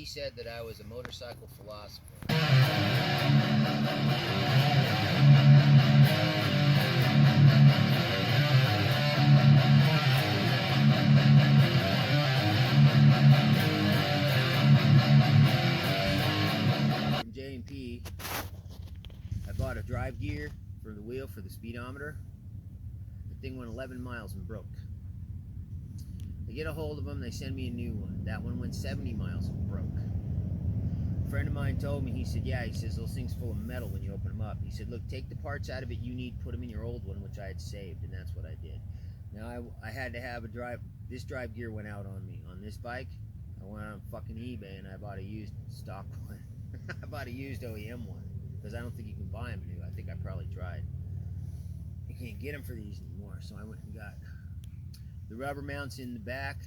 he said that I was a motorcycle philosopher. From J&P, I bought a drive gear for the wheel for the speedometer. The thing went 11 miles and broke. I get a hold of them, they send me a new one. That one went 70 miles and broke. A friend of mine told me, he said, yeah, he says, those things full of metal when you open them up. He said, look, take the parts out of it you need, put them in your old one, which I had saved, and that's what I did. Now, I had to have this drive gear went out on me. On this bike, I went on fucking eBay and I bought a used stock one. I bought a used OEM one, because I don't think you can buy them new. I think I probably tried. You can't get them for these anymore, so I went and got the rubber mounts in the back.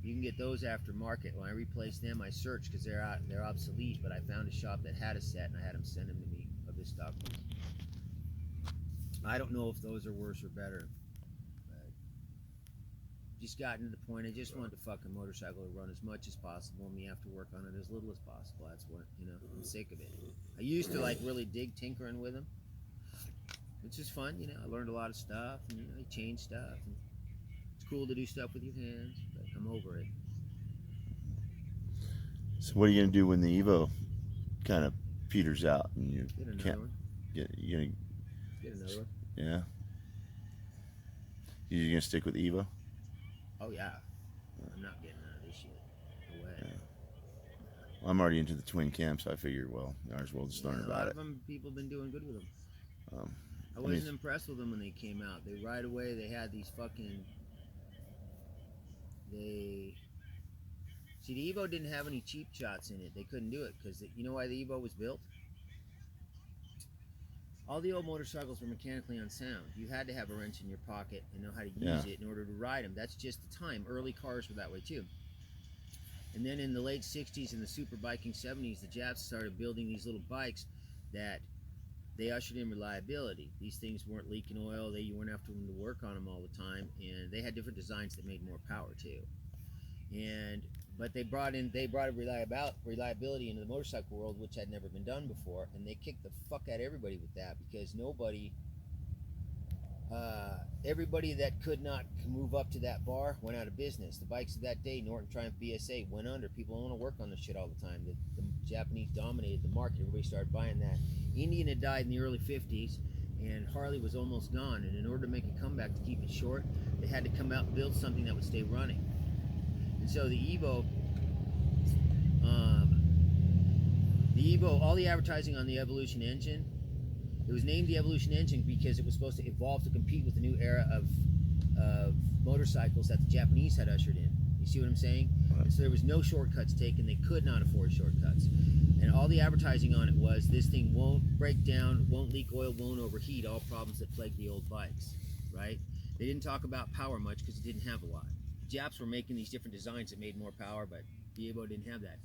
You can get those aftermarket. When I replaced them, I searched because they're obsolete, but I found a shop that had a set and I had them send them to me of this stock ones. I don't know if those are worse or better, but just gotten to the point I just want the fucking motorcycle to run as much as possible and me have to work on it as little as possible. That's what, you know, I'm sick of it. I used to like really dig tinkering with them, which is fun, you know. I learned a lot of stuff and, you know, you change stuff. And it's cool to do stuff with your hands, but I'm over it. So what are you gonna do when the Evo kind of peters out and you Get another can't one. get? You gonna Get another one. yeah? You gonna stick with the Evo? Oh yeah. I'm not getting out of this shit. No way. Yeah. Well, I'm already into the twin cam, so I figured, well, might as well just learn A about lot it. of them, people have been doing good with them. I I wasn't mean, impressed with them when they came out. They right away they had these fucking. See, the Evo didn't have any cheap shots in it. They couldn't do it because you know why the Evo was built? All the old motorcycles were mechanically unsound. You had to have a wrench in your pocket and know how to use it in order to ride them. That's just the time. Early cars were that way too. And then in the late 60s and the super biking 70s, the Japs started building these little bikes that they ushered in reliability. These things weren't leaking oil. You weren't having to work on them all the time, and they had different designs that made more power too. But they brought reliability into the motorcycle world, which had never been done before, and they kicked the fuck out of everybody with that because everybody that could not move up to that bar went out of business. The bikes of that day, Norton Triumph BSA, went under. People don't want to work on this shit all the time. The Japanese dominated the market. Everybody started buying that. Indian had died in the early 50s, and Harley was almost gone. And in order to make a comeback to keep it short, they had to come out and build something that would stay running. And so the Evo, all the advertising on the Evolution engine, it was named the Evolution engine because it was supposed to evolve to compete with the new era of motorcycles that the Japanese had ushered in. You see what I'm saying? And so there was no shortcuts taken. They could not afford shortcuts. And all the advertising on it was this thing won't break down, won't leak oil, won't overheat, all problems that plagued the old bikes, right? They didn't talk about power much because it didn't have a lot. The Japs were making these different designs that made more power, but the Evo didn't have that.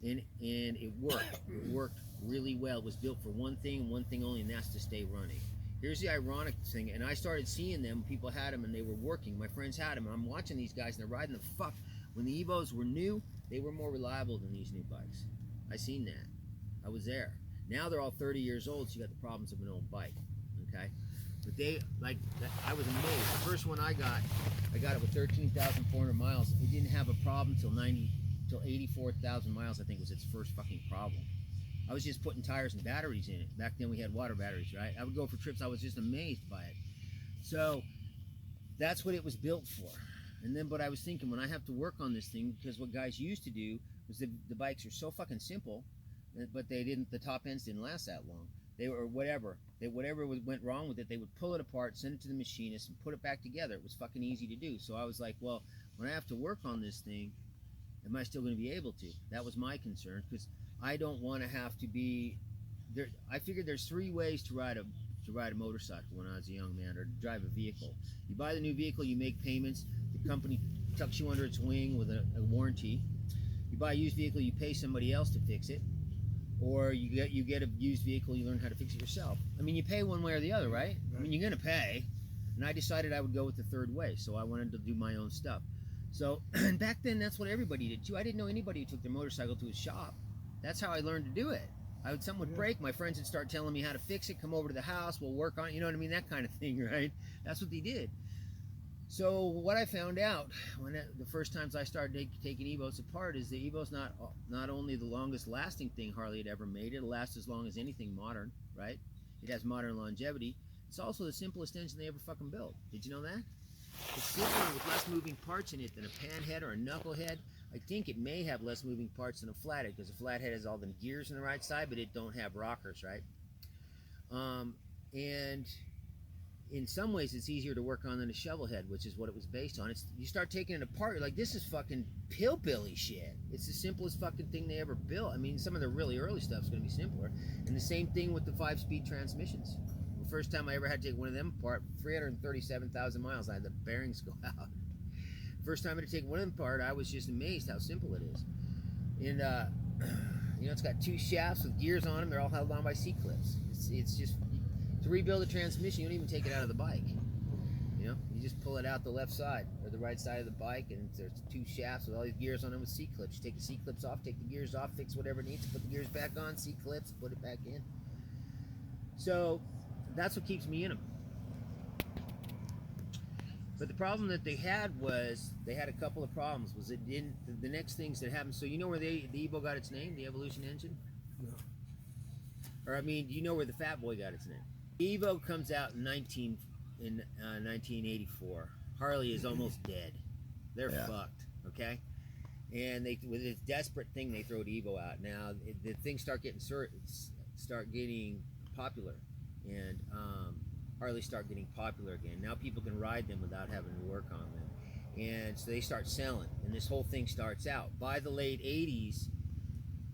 And it worked. It worked really well. It was built for one thing only, and that's to stay running. Here's the ironic thing, and I started seeing them. People had them, and they were working. My friends had them, and I'm watching these guys, and they're riding the fuck. When the Evos were new, they were more reliable than these new bikes. I seen that. I was there. Now they're all 30 years old, so you got the problems of an old bike, okay? But I was amazed. The first one I got it with 13,400 miles. It didn't have a problem till 84,000 miles, I think, was its first fucking problem. I was just putting tires and batteries in it. Back then we had water batteries, right? I would go for trips. I was just amazed by it. So that's what it was built for. And then, but I was thinking, when I have to work on this thing, because what guys used to do was the bikes are so fucking simple, but the top ends didn't last that long. They were whatever went wrong with it, they would pull it apart, send it to the machinist, and put it back together. It was fucking easy to do. So I was like, well, when I have to work on this thing, am I still going to be able to? That was my concern, because I don't want to have to be there. I figured there's 3 ways to ride a motorcycle when I was a young man, or to drive a vehicle. You buy the new vehicle, you make payments, the company tucks you under its wing with a warranty. You buy a used vehicle, you pay somebody else to fix it, or you get a used vehicle, you learn how to fix it yourself. I mean, you pay one way or the other, right? I mean, you're gonna pay. And I decided I would go with the third way, so I wanted to do my own stuff. So and back then, that's what everybody did too. I didn't know anybody who took their motorcycle to a shop. That's how I learned to do it. Something would break, my friends would start telling me how to fix it, come over to the house, we'll work on it, you know what I mean, that kind of thing, right? That's what they did. So what I found out the first times I started taking Evos apart is the Evo's not only the longest lasting thing Harley had ever made, it'll last as long as anything modern, right? It has modern longevity. It's also the simplest engine they ever fucking built. Did you know that? It's simpler with less moving parts in it than a panhead or a knucklehead. I think it may have less moving parts than a flathead, because a flathead has all the gears on the right side, but it don't have rockers, right? And in some ways, it's easier to work on than a shovelhead, which is what it was based on. You start taking it apart, you're like, this is fucking hillbilly shit. It's the simplest fucking thing they ever built. I mean, some of the really early stuff's going to be simpler. And the same thing with the 5-speed transmissions. The first time I ever had to take one of them apart, 337,000 miles, I had the bearings go out. First time I had to take one of them apart, I was just amazed how simple it is. And you know, it's got 2 shafts with gears on them. They're all held on by C-clips. It's just, to rebuild a transmission, you don't even take it out of the bike. You know, you just pull it out the left side or the right side of the bike, and there's 2 shafts with all these gears on them with C-clips. You take the C-clips off, take the gears off, fix whatever it needs, put the gears back on, C-clips, put it back in. So that's what keeps me in them. But the problem that they had was, they had a couple of problems. Was it didn't, the next things that happened, so you know where the Evo got its name, the Evolution engine? No. Or I mean, do you know where the Fat Boy got its name? Evo comes out in 1984. Harley is almost dead. They're fucked, okay? And they, with this desperate thing, they throw the Evo out. Now the things start getting popular, and Harley start getting popular again. Now people can ride them without having to work on them, and so they start selling. And this whole thing starts out. By the late '80s,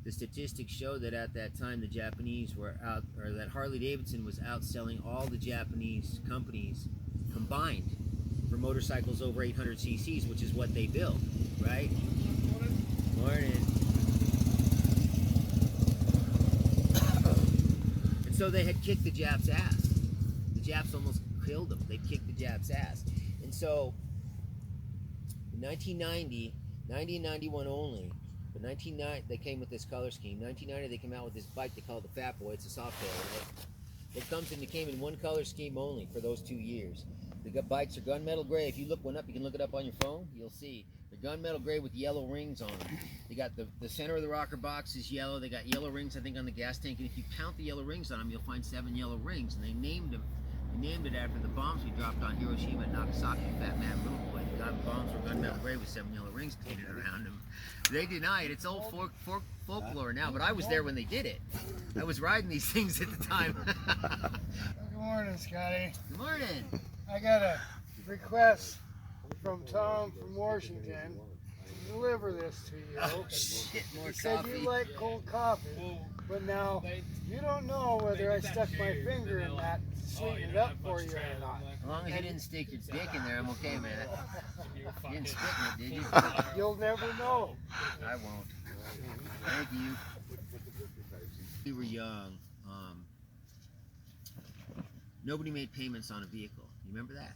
the statistics show that at that time the Japanese were out, or that Harley Davidson was outselling all the Japanese companies combined for motorcycles over 800 cc's, which is what they built, right? Morning. And so they had kicked the Japs' ass. The Japs almost killed them. They kicked the Japs' ass. And so in 1990, 90 and 91 only, but 1990 they came with this color scheme. 1990 they came out with this bike they call it the Fat Boy. It's a soft tail, right? It came in one color scheme only for those 2 years. The bikes are gunmetal gray. If you look one up, you can look it up on your phone. You'll see they're gunmetal gray with yellow rings on them. They got the center of the rocker box is yellow. They got yellow rings, I think, on the gas tank. And if you count the yellow rings on them, you'll find 7 yellow rings. And they named them. They named it after the bombs we dropped on Hiroshima and Nagasaki. Fat Man, Little Boy. The bombs were gunmetal gray with 7 yellow rings painted around them. They deny it. It's old folklore now, but I was there when they did it. I was riding these things at the time. Good morning, Scotty. Good morning. I got a request from Tom from Washington to deliver this to you. Oh shit, more He said coffee. you like cold coffee, but now you don't know whether I stuck my finger in that to sweeten it up for you or not. As long as you didn't stick your dick in there, I'm okay, man. You didn't spit in it, did you? You'll never know. I won't. Thank you. We were young. Nobody made payments on a vehicle. You remember that?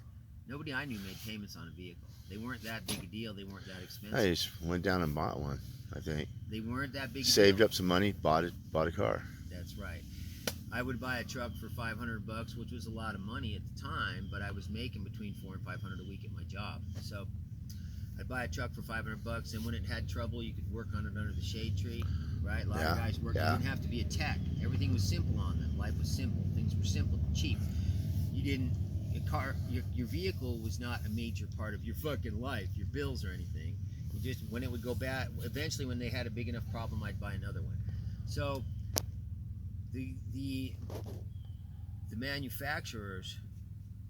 Nobody I knew made payments on a vehicle. They weren't that big a deal. They weren't that expensive. I just went down and bought one, I think. They weren't that big a Saved deal. up some money, bought a car. That's right. I would buy a truck for $500, which was a lot of money at the time, but I was making between $400 and $500 a week at my job. So I'd buy a truck for $500, and when it had trouble, you could work on it under the shade tree, right? A lot of guys worked. You didn't have to be a tech. Everything was simple on them. Life was simple. Things were simple, cheap. You didn't. Your vehicle was not a major part of your fucking life, your bills or anything. You just, when it would go bad, eventually when they had a big enough problem, I'd buy another one. So the manufacturers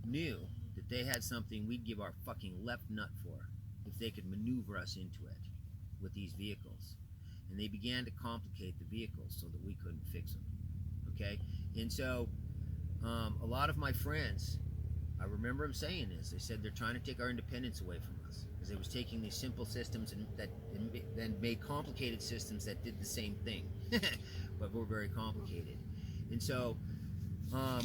knew that they had something we'd give our fucking left nut for if they could maneuver us into it with these vehicles. And they began to complicate the vehicles so that we couldn't fix them. Okay? And so a lot of my friends, I remember them saying this. They said they're trying to take our independence away from us because they was taking these simple systems and then made complicated systems that did the same thing, but were very complicated. And so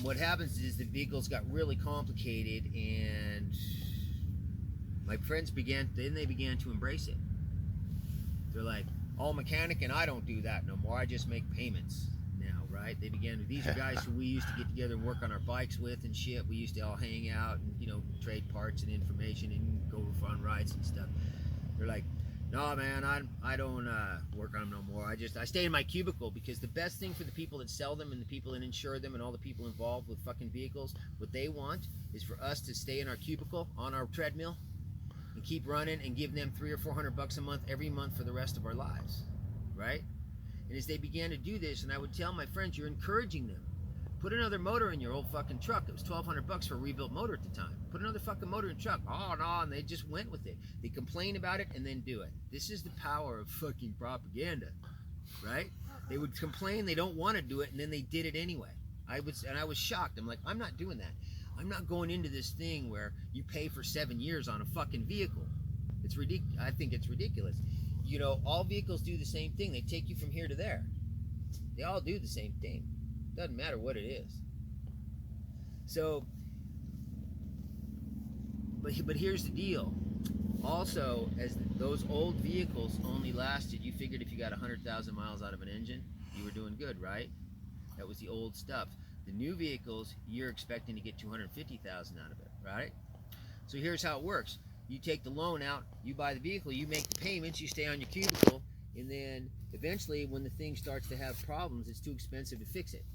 what happens is the vehicles got really complicated, and My friends began to embrace it. They're like, "Oh, mechanic, and I don't do that no more. I just make payments now," right? They began. These are guys who we used to get together and work on our bikes with and shit. We used to all hang out and trade parts and information and go on rides and stuff. They're like, "No, man, I don't work on them no more. I stay in my cubicle," because the best thing for the people that sell them and the people that insure them and all the people involved with fucking vehicles, what they want is for us to stay in our cubicle on our treadmill and keep running and give them $300 or $400 a month every month for the rest of our lives, right? And as they began to do this, and I would tell my friends, you're encouraging them. Put another motor in your old fucking truck. It was $1,200 for a rebuilt motor at the time. Put another fucking motor in the truck. Oh no, and they just went with it. They complain about it and then do it. This is the power of fucking propaganda, right? They would complain they don't want to do it, and then they did it anyway. I was shocked. I'm like, I'm not doing that. I'm not going into this thing where you pay for 7 years on a fucking vehicle. It's ridiculous. I think it's ridiculous. All vehicles do the same thing. They take you from here to there. They all do the same thing. Doesn't matter what it is. So, but here's the deal. Also, as those old vehicles only lasted, you figured if you got 100,000 miles out of an engine, you were doing good, right? That was the old stuff. The new vehicles, you're expecting to get 250,000 out of it, right? So here's how it works. You take the loan out, you buy the vehicle, you make the payments, you stay on your cubicle, and then eventually when the thing starts to have problems, it's too expensive to fix it.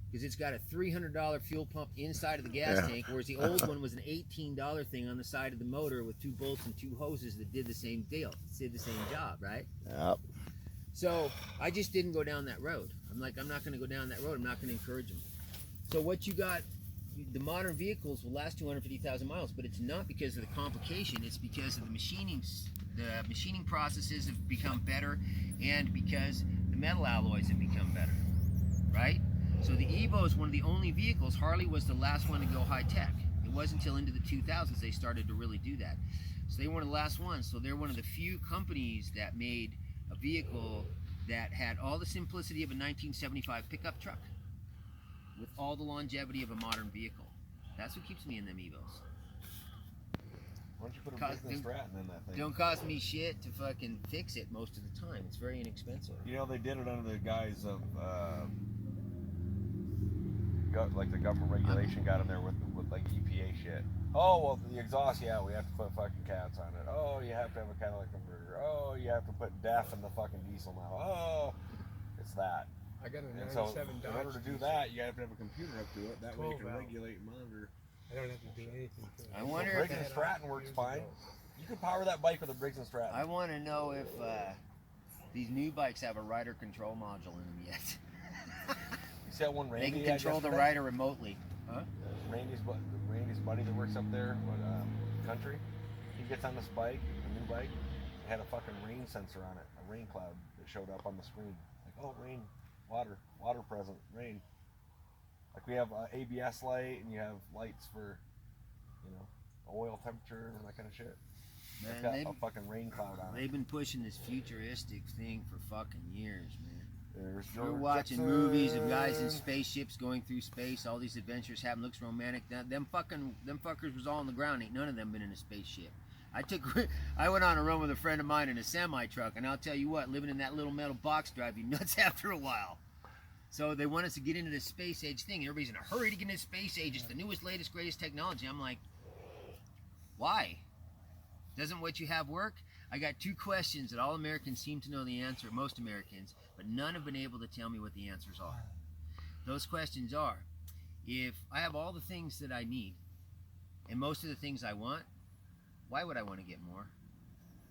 Because it's got a $300 fuel pump inside of the gas tank, whereas the old one was an $18 thing on the side of the motor with 2 bolts and 2 hoses that did the same deal, did the same job, right? Yep. So I just didn't go down that road. I'm like, I'm not going to go down that road. I'm not going to encourage them. So what you got, the modern vehicles will last 250,000 miles, but it's not because of the complication. It's because of the machining. The machining processes have become better, and because the metal alloys have become better, right? So the Evo is one of the only vehicles. Harley was the last one to go high tech. It wasn't until into the 2000s they started to really do that. So they were one of the last ones. So they're one of the few companies that made a vehicle that had all the simplicity of a 1975 pickup truck with all the longevity of a modern vehicle. That's what keeps me in them Evos. Why don't you put a business Stratton in that thing? Don't cost me shit to fucking fix it most of the time. It's very inexpensive. They did it under the guise of like the government regulation got in there with like EPA shit. Oh, well, the exhaust, yeah, we have to put fucking cats on it. Oh, you have to have a catalytic converter. Oh, you have to put DEF in the fucking diesel now. Oh, it's that. I got a And 97 so, Dodge. in order to do that, you have to have a computer up to it. That way you can 12 valve. regulate and monitor. I don't have to do anything to it. I wonder Briggs if and Stratton works fine. You can power that bike with a Briggs and Stratton. I want to know if these new bikes have a rider control module in them yet. You see that one Randy They can had control the yesterday? rider remotely. Huh? Randy's buddy that works up there, country. He gets on this bike, a new bike. It had a fucking rain sensor on it, a rain cloud that showed up on the screen. Like, oh, rain, water present, rain. Like we have ABS light, and you have lights for, oil temperature and that kind of shit. It's got a fucking rain cloud on it. They've been pushing this futuristic thing for fucking years, man. There's We're George watching Jetson. movies of guys in spaceships going through space. All these adventures happen. Looks romantic. Them fuckers was all on the ground. Ain't none of them been in a spaceship. I went on a run with a friend of mine in a semi truck, and I'll tell you what, living in that little metal box drive you nuts after a while. So they want us to get into this space age thing. Everybody's in a hurry to get into space age. It's the newest, latest, greatest technology. I'm like, why? Doesn't what you have work? I got 2 questions that all Americans seem to know the answer, most Americans, but none have been able to tell me what the answers are. Those questions are, if I have all the things that I need, and most of the things I want, why would I want to get more?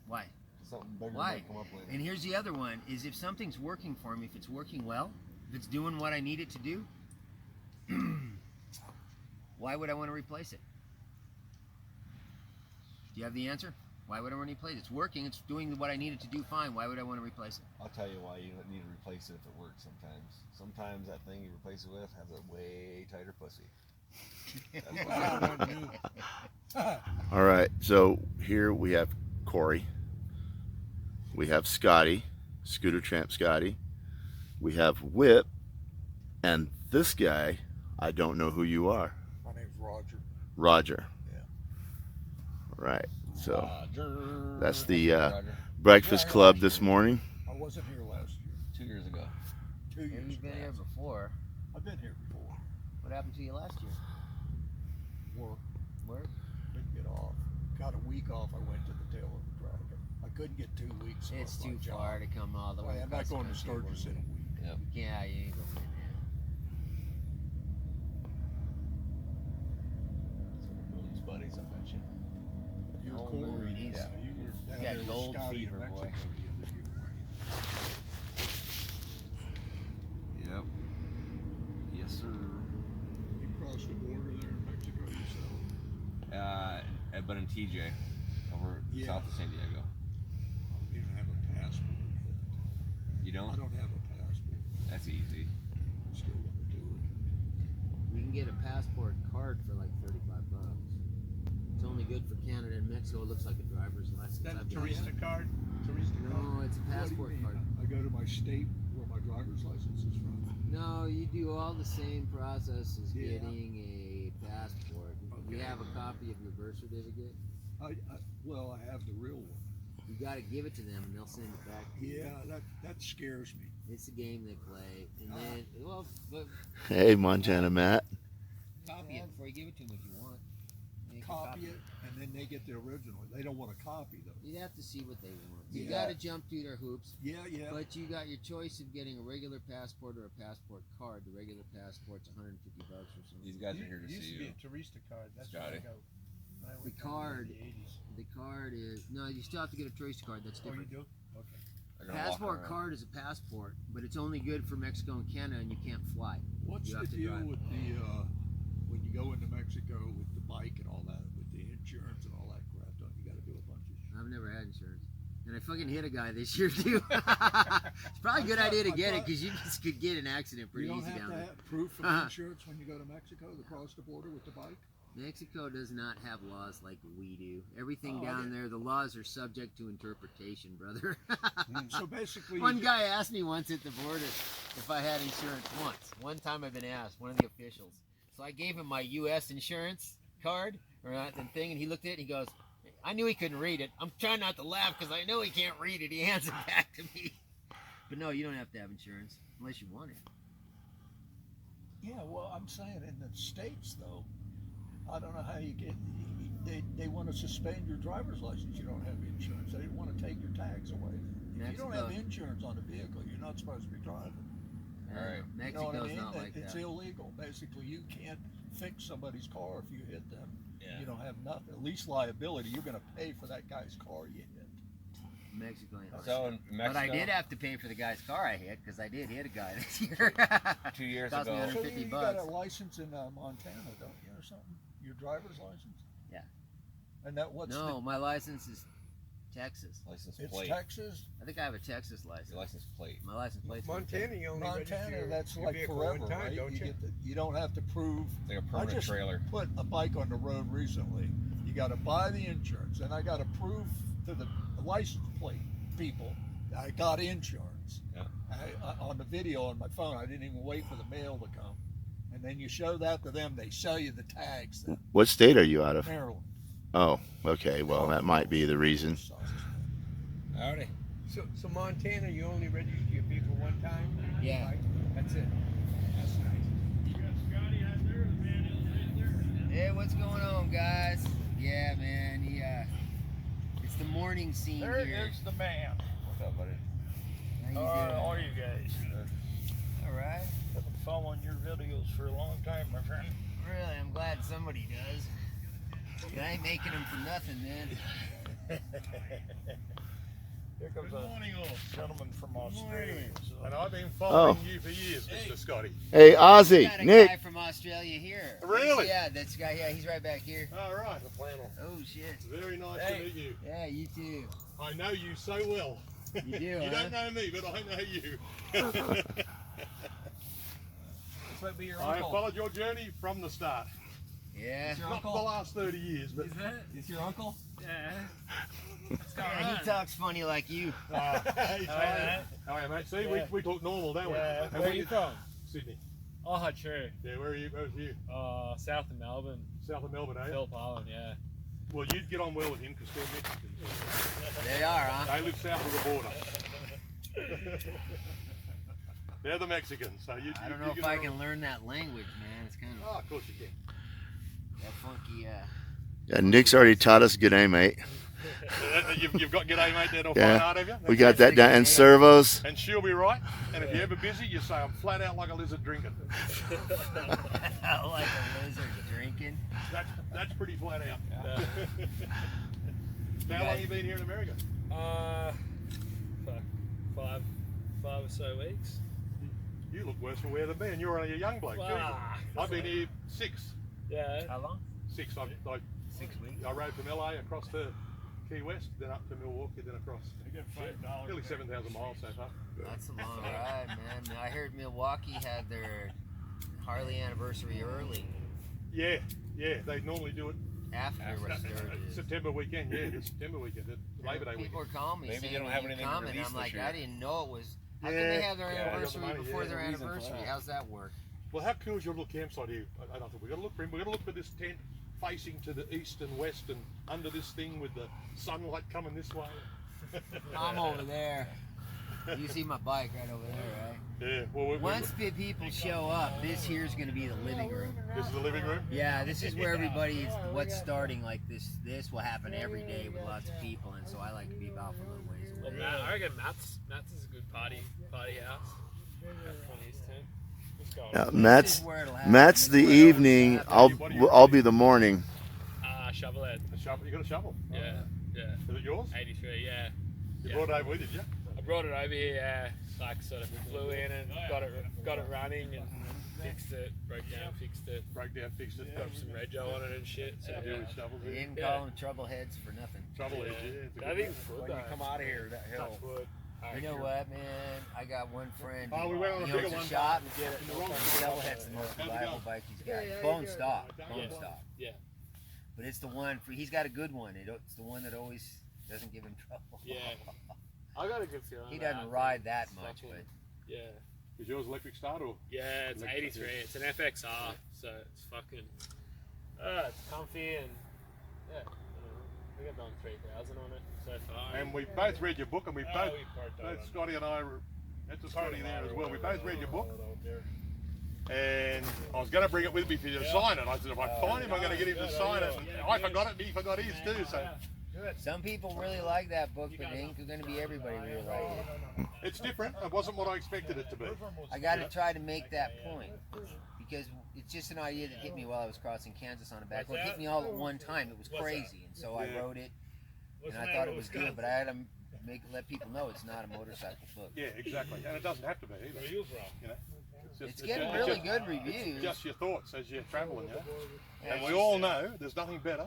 Why? Something bigger Why? might come up later. And here's the other one, is if something's working for me, if it's working well, if it's doing what I need it to do, why would I want to replace it? Do you have the answer? Why would I want to replace it? It's working, it's doing what I need it to do fine. Why would I want to replace it? I'll tell you why you need to replace it if it works sometimes. Sometimes that thing you replace it with has a way tighter pussy. All right, so here we have Corey. We have Scotty, Scooter Tramp Scotty. We have Whip, and this guy, I don't know who you are. My name's Roger. Roger. Yeah. Right. So Roger. that's the Roger. breakfast club this morning. I wasn't here last year. 2 years ago. 2 years. You've been here before. I've been here before. What happened to you last year? Work. Work? Didn't get off. Got a week off. I went to the tail of the dragon. I couldn't get 2 weeks. It's off my too job. far to come all the way. I'm not across the going to country Sturgis in a week. Yep. Yeah, you ain't going in These buddies, I bet you. You're Oh, cool. Lord, he's- Yeah, you were down got there with gold Scotty in fever, Mexico boy. the other year, weren't Yep. Yes, sir. you? You crossed the border there in Mexico yourself. But in TJ, over Yeah. south of San Diego. You don't have a passport. You I don't? don't have a passport. That's easy. I'm still gonna do it. You can get a passport card for like $35. It's only good for Canada and Mexico. It looks like a driver's license. That I've been- tourista card? Tourista card? No, it's a What do you passport mean? card. I go to my state where my driver's license is from. No, you do all the same process as Yeah. getting a passport. You Okay. have a copy of your birth certificate. Well, I have the real one. You got to give it to them, and they'll send it back to you. Yeah, that scares me. It's a game they play, and then but Hey, Montana Matt. copy it before you give it to them if you want. You can Copy it, and then they get the original. They don't want a copy though. You'd have to see what they want. You Yeah. got to jump through their hoops. Yeah, yeah. But you got your choice of getting a regular passport or a passport card. The regular passport's $150 or something. These guys are here to used see to be you. a tourista card. That's Scotty. where I go. When I The went down card- there in the 80s. The card is no. You still have to get a tourist card. That's Oh, you different. do? Okay. They're gonna walk Passport around. card is a passport, but it's only good for Mexico and Canada, and you can't fly. What's You the have to deal drive. with the when you go into Mexico with the bike and all that, with the insurance and all that crap? Don't you got to do a bunch of? I've never had insurance, and I fucking hit a guy this year too. It's probably a good idea to get it because you just could get an accident pretty You don't easy have down to there. have proof of insurance when you go to Mexico to cross the border with the bike. Mexico does not have laws like we do. Everything Oh, down okay. there, the laws are subject to interpretation, brother. So basically, One guy asked me once at the border if I had insurance once. One time I've been asked, one of the officials. So I gave him my U.S. insurance card and thing, and he looked at it and he goes, I knew he couldn't read it. I'm trying not to laugh because I know he can't read it. He hands it back to me. But no, you don't have to have insurance unless you want it. yeah. Well, I'm saying in the States though, I don't know how you get. They want to suspend your driver's license. You don't have insurance. They want to take your tags away. If you don't have Mexico- insurance on a vehicle, you're not supposed to be driving. All right. You know Mexico's what I mean? not like It's that. illegal. Basically, you can't fix somebody's car if you hit them. Yeah. You don't have nothing. At least liability. You're going to pay for that guy's car you hit. Mexico ain't like So that. in Mexico, But I did have to pay for the guy's car I hit because I did hit a guy this year. 2 years Cost me ago. So 150 you got a bucks. license in Montana, don't you, or something? Your driver's license? Yeah. And that what's No, my license is Texas. License it's plate. Texas? I think I have a Texas license. Your license plate. My license plate's Montana, you only register Montana, that's your like vehicle forever, one time, right? don't you? You don't have to prove. It's like a I permanent just trailer. put a bike on the road recently. You got to buy the insurance, and I got to prove to the license plate people I got insurance. Yeah. On the video on my phone, I didn't even wait for the mail to come. And then you show that to them, they sell you the tags. Then What state are you out of? Maryland. Oh, okay. Well, that might be the reason. Howdy. So Montana, you only register your vehicle one time? Yeah. Right? That's it. That's nice. Hey, what's going on, guys? Yeah, man. It's the morning scene There here. is the man. What's up, buddy? How you How doing? are you guys? All right. I've been following your videos for a long time, my friend. Really, I'm glad somebody does. I ain't making them for nothing, man. Here comes Good a morning, all. gentleman from Australia. And I've been following Oh. you for years, Mr. Scotty. Hey, We Ozzy, got a Nick. guy from Australia here. Really? Yeah, this guy. Yeah, he's right back here. All right. The flannel. Oh shit. Very nice Hey. to meet you. Yeah, you too. I know you so well. You do, You huh? don't know me, but I know you. This might be your I have uncle. followed your journey from the start. Yeah. It's your Not for the uncle. last 30 years, but It's your uncle. Yeah, he talks funny like you. hey, Hi, how are you, mate? See, Yeah. we talk normal, don't we? Yeah. And Where are you from? Sydney. Oh, true. Yeah, where are you? Where's you? South of Melbourne. South of Melbourne, eh? Phillip Island, yeah. Well, you'd get on well with him because they're Mexicans. They are, huh? They live south of the border. They're the Mexicans. So I don't know if I can learn that language, man. It's kind Oh, of of course you can. that funky. Yeah, Nick's already taught us "G'day, mate." You've got G'day, mate, that'll Yeah. fine art of you. We got that down. And servos. And she'll be right. And if you're ever busy, you say, I'm flat out like a lizard drinking. like a lizard drinking. That's pretty flat out. How long have you been here in America? Five or so weeks. You look worse for wear than me, and you're only a young bloke. I've been here 6. Yeah. How long? 6. I 6 weeks. I rode from LA across to Key West, then up to Milwaukee, then across. Nearly 7,000 miles so far. That's a long ride, man. I heard Milwaukee had their Harley anniversary early. Yeah, they normally do it After Sturgis. September weekend. Yeah, the September weekend, the Labor Day weekend. People are calling me Maybe saying, they don't have "When you anything to coming?" release I'm this like, year. I didn't know it was. How can Yeah. they have their Yeah, they got the anniversary money, before yeah, their the reason for anniversary? that. How's that work? Well, how cool is your little campsite here? I don't think we've got to look for him. We've got to look for this tent facing to the east and west and under this thing with the sunlight coming this way. I'm over there. You see my bike right over there, right? Yeah, well, Once the people show up, this here's going to be the living room. this is the living room. Yeah, this is where everybody's what's starting like this. This will happen every day with lots of people, and so I like to be about a little ways Well, away. Matt, I reckon Matt's is a good party house. On his team. What's going on? Matt's This is where it'll happen. Matt's This the is where it'll evening. happen. I'll be the morning. Shovelhead. A shovel. You got a shovel? Yeah. Is it yours? 83. Yeah. You brought it over with you, did you? I brought it over here. Like sort of flew in and got it running and fixed it, broke down, fixed it, Broke down, fixed it. got some rego on it and shit. So Do with shovels. They Yeah. didn't call them trouble heads for nothing. Shovel is, yeah. It's a I good think one. it's good When though. you come out of here, that hill. Touch wood. You know what, man? I got one friend. Oh, we went on a he bigger owns one. shop. Get it. Shovelhead's the most reliable bike he's got. Bone stock. Bone stock. Yeah. But it's the one he's got a good one. It's the one that always doesn't give him trouble. Yeah. I got a good feeling. He about doesn't it. ride that It's much, fucking- but Yeah. Is yours electric start or? Yeah, it's 83. It's an FXR, so it's fucking. It's comfy and yeah. I don't know. We got done 3,000 on it so far. And we both read your book, and we we both parked on Scotty and I were at the Scotty there as well. We both read your book, and I was going to bring it with me for you to sign it. I said, if I find him, I'm going to get him to sign it. And I forgot it, and he forgot his too. So some people really like that book, but it ain't going to be everybody really like it. it's different. It wasn't what I expected it to be. I got to try to make that point because it's just an idea that hit me while I was crossing Kansas on a back road. It hit me all at one time. It was crazy, and so I wrote it, and I thought it was good, but I had to let people know it's not a motorcycle book. Yeah, exactly. And it doesn't have to be either. You know, It's getting really good reviews. Just your thoughts as you're traveling, you know. Yeah, And we all know there's nothing better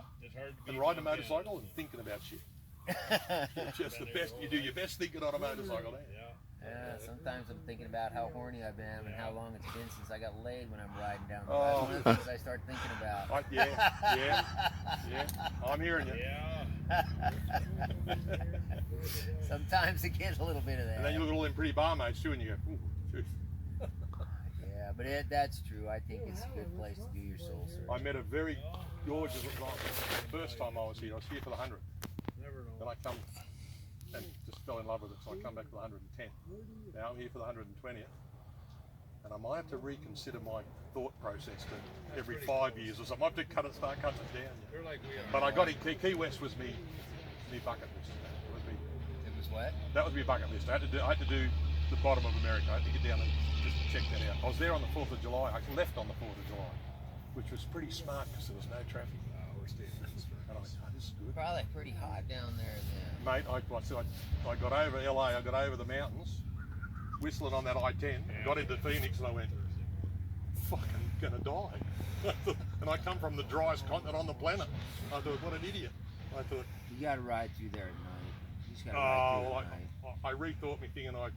than riding a motorcycle and thinking about shit. It's just the best. You do your best thinking on a motorcycle. Yeah, sometimes I'm thinking about how horny I've been and how long it's been since I got laid when I'm riding down the road. That's one of the things I start thinking about. Yeah. I'm hearing you. Sometimes it gets a little bit of that. And then you look at all them pretty barmaids too, and you go, ooh, shoot. Yeah, but that's true. I think it's a good place to do your soul search. I met a very gorgeous guy the first time I was here. I was here for the 100th. Then I come and just fell in love with it, so I come back for the 110th. Now I'm here for the 120th. And I might have to reconsider my thought process to every 5 years or something. I have to start cutting it down. But I got it. Key West was me bucket list. It was what? That was my bucket list. I had to do the bottom of America. I had to get down and just check that out. I was there on the 4th of July. I left on the 4th of July, which was pretty smart because there was no traffic. And I went, oh, this is good. Probably pretty hot down there then. Mate, I got over LA, I got over the mountains, whistling on that I-10, got into Phoenix, and I went, fucking gonna die. And I come from the driest continent on the planet. I thought, what an idiot. I thought, You got to ride through there at night. You just got to ride through well, at night. I rethought my thing, and I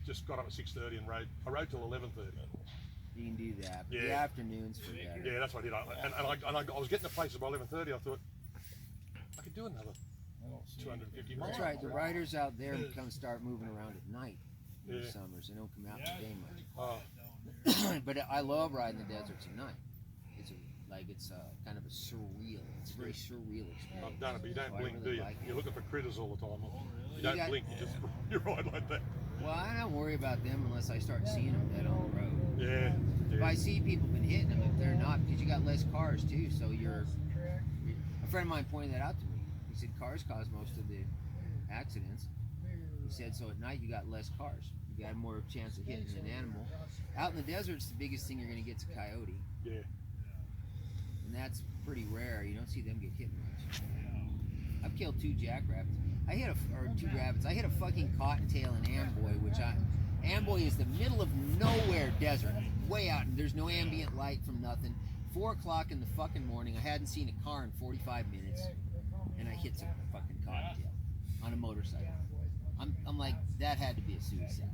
just got up at 6:30 and rode. I rode till 11:30. You can do that. But Yeah. the afternoons for better. Yeah, that's what I did. I was getting to places by 11:30. I thought I could do another 250 miles. That's right. The riders out there start moving around at night in the Yeah. summers. They don't come out in the day much. Oh, But I love riding the deserts at night. It's a Like it's kind of a surreal. It's a very surreal experience. I've done it, but you don't So I blink, really do you? like it. You're looking for critters all the time. You You don't got- blink, you just you ride like that. Well, I don't worry about them unless I start seeing them dead on the road. Yeah. If I see people been hitting them, if they're not, because you got less cars too, so you're. A friend of mine pointed that out to me. He said cars cause most of the accidents. He said so at night you got less cars. You got more chance of hitting an animal. Out in the desert, it's the biggest thing you're going to get's a coyote, Yeah. and that's pretty rare. You don't see them get hit much. I've killed 2 jackrabbits. I hit or 2 rabbits. I hit a fucking cottontail in Amboy, Amboy is the middle of nowhere desert, way out, and there's no ambient light from nothing. 4 o'clock in the fucking morning, I hadn't seen a car in 45 minutes, and I hit some fucking cottontail on a motorcycle. I'm like, that had to be a suicide.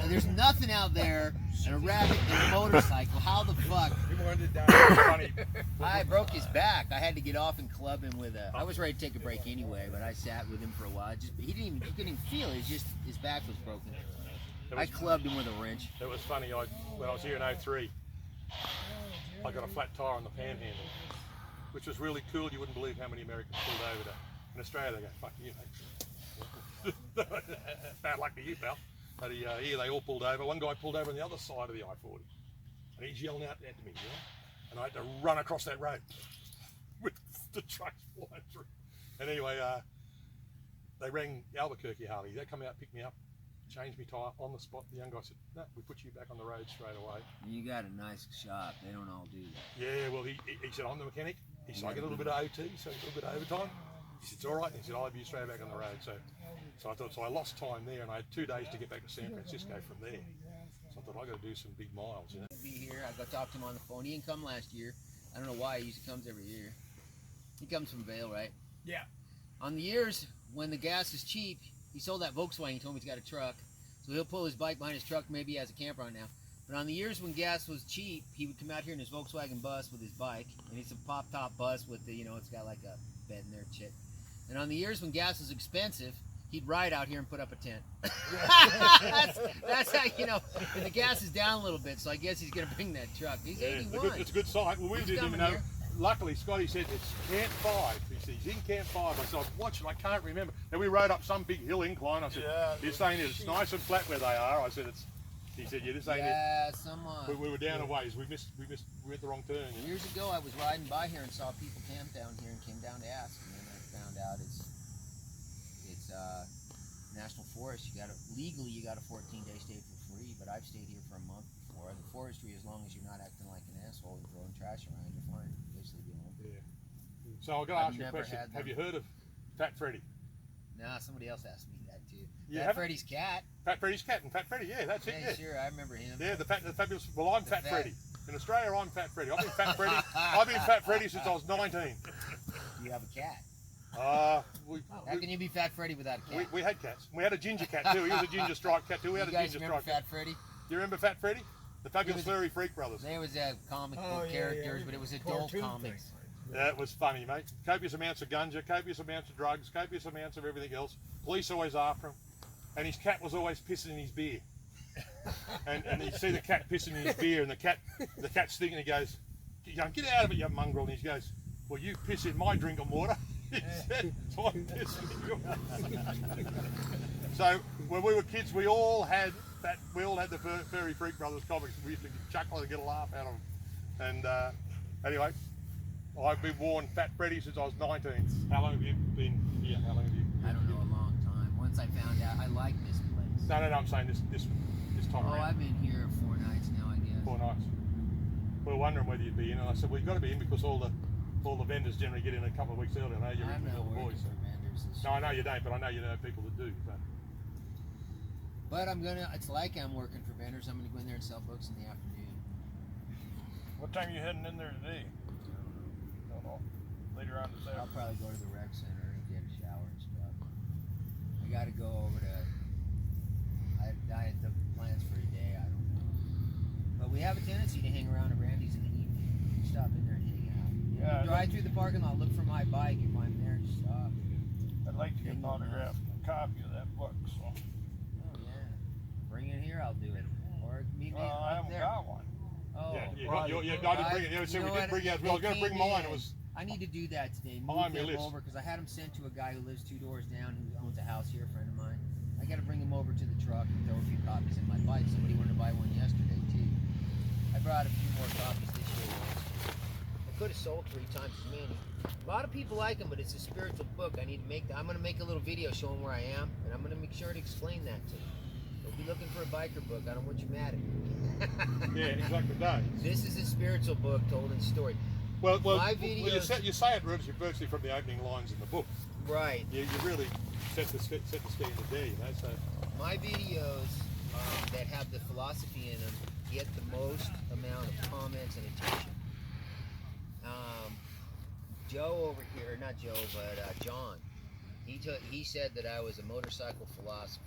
There's nothing out there, and a rabbit and a motorcycle. How the fuck? He wanted to die. Funny. I broke his back. I had to get off and club him with a. I was ready to take a break anyway, but I sat with him for a while. He couldn't even feel it. It's just his back was broken. I clubbed him with a wrench. It was funny. When I was here in 03, I got a flat tire on the panhandle, which was really cool. You wouldn't believe how many Americans pulled over to. In Australia, they go, "Fuck you, mate." Bad luck to you, pal. But here they all pulled over. One guy pulled over on the other side of the I-40, and he's yelling out at me, and I had to run across that road with the trucks flying through. And anyway, they rang Albuquerque Harley. They come out, pick me up, changed me tyre on the spot. The young guy said, "No, we put you back on the road straight away." You got a nice shop. They don't all do that. Yeah, well, he said, "I'm the mechanic." He said, "I get a little bit of OT, so a little bit of overtime." He said, "It's all right." And he said, "I'll have you straight back on the road." So I thought, I lost time there, and I had 2 days to get back to San Francisco from there. So I thought, I got to do some big miles, you know. Be here. I got to talk to him on the phone. He didn't come last year. I don't know why. He usually comes every year. He comes from Vail, right? Yeah. On the years when the gas is cheap, he sold that Volkswagen. He told me he's got a truck, so he'll pull his bike behind his truck. Maybe he has a camper on now. But on the years when gas was cheap, he would come out here in his Volkswagen bus with his bike, and it's a pop-top bus with the, it's got like a bed in there, shit. And on the years when gas was expensive, he'd ride out here and put up a tent. that's how, and the gas is down a little bit, so I guess he's going to bring that truck. He's 81. It's a good site. Well, we He's didn't even coming know. here. Luckily, Scotty said it's Camp 5. He said he's in Camp 5. I said, "I was watching, I can't remember." And we rode up some big hill incline. I said, "You're saying it's nice and flat where they are?" I said, He said, "Yeah, this ain't it." Someone. We were down a ways. We went the wrong turn. Years ago, I was riding by here and saw people camp down here and came down to ask, and then I found out it's national forest. Legally you got a 14-day stay for free, but I've stayed here for a month before. The forestry, as long as you're not acting like an asshole and throwing trash around, you're fine. Basically, be home. Yeah. So I've got to I've ask you a never question. had them. Have you heard of Fat Freddy? Nah, somebody else asked me that too. You Fat haven't? Freddy's cat. Fat Freddy's cat and Fat Freddy. Yeah, that's it. Yeah, Yeah. sure, I remember him. Yeah, the fabulous. Well, I'm Fat fat- Freddy. In Australia, I'm Fat Freddy. I've been Fat Freddy. I've been Fat Freddy since I was 19. You have a cat. How can you be Fat Freddy without a cat? We had cats. We had a ginger cat too. He was a ginger striped cat too. We had You a guys ginger remember striped cat. Fat Freddy? Do you remember Fat Freddy? The fabulous He was- furry freak brothers. There was comic book Oh, yeah, characters, yeah. but it was adult Cartoon comics. thing. Yeah, it was funny, mate. Copious amounts of ganja, copious amounts of drugs, copious amounts of everything else. Police always after him. And his cat was always pissing in his beer. and you see the cat pissing in his beer, and the cat's thinking, he goes, "Get out of it, you mongrel." And he goes, "Well, you piss in my drinking water." He said, "So I'm pissing in yours." So when we were kids, we all had the Furry Freak Brothers comics. We used to chuckle and get a laugh out of them. And anyway, I've been worn Fat Freddy since I was 19. How long have you been here? How long have you? I don't know, a long time. Once I found out, I like this place. No, I'm saying this time Oh, around. I've been here 4 nights now, I guess. 4 nights. We were wondering whether you'd be in, and I said, "Well, you've got to be in because all the vendors generally get in a couple of weeks early. I know you're in I'm with not all the working boys." for vendors this No, I year. know you don't, but I know you know people that do. So. But it's like I'm working for vendors. I'm gonna go in there and sell books in the afternoon. What time are you heading in there today? Don't know. Later on this I'll afternoon. probably go to the rec center and get a shower and stuff. I gotta go over to, I had the plans for today, I don't know. But we have a tendency to hang around at Randy's in the evening. Stop in there and hang out. Yeah, Drive through the parking lot, look for my bike. If I'm there, just stop. I'd like to get an autographed copy of that book. So. Oh yeah. Bring it here, I'll do it. Or meet me I up haven't there. got one. Oh, Yeah, I didn't bring it. Yeah, so we didn't bring it. I was going to bring mine. It was. I need to do that today. Move On my them list. over because I had them sent to a guy who lives 2 doors down who owns a house here, a friend of mine. I got to bring them over to the truck and throw a few copies in my bike. Somebody wanted to buy one yesterday too. I brought a few more copies this year. I could have sold 3 times as many. A lot of people like them, but it's a spiritual book. I need to make. I'm going to make a little video showing where I am, and I'm going to make sure to explain that to you. Don't be looking for a biker book. I don't want you mad at me. Yeah, exactly. No. This is a spiritual book told in story. Well, My videos. you say it virtually from the opening lines in the book. Right. You really set the standard there, you know. So My videos that have the philosophy in them get the most amount of comments and attention. Joe over here, not Joe, but John, he said that I was a motorcycle philosopher.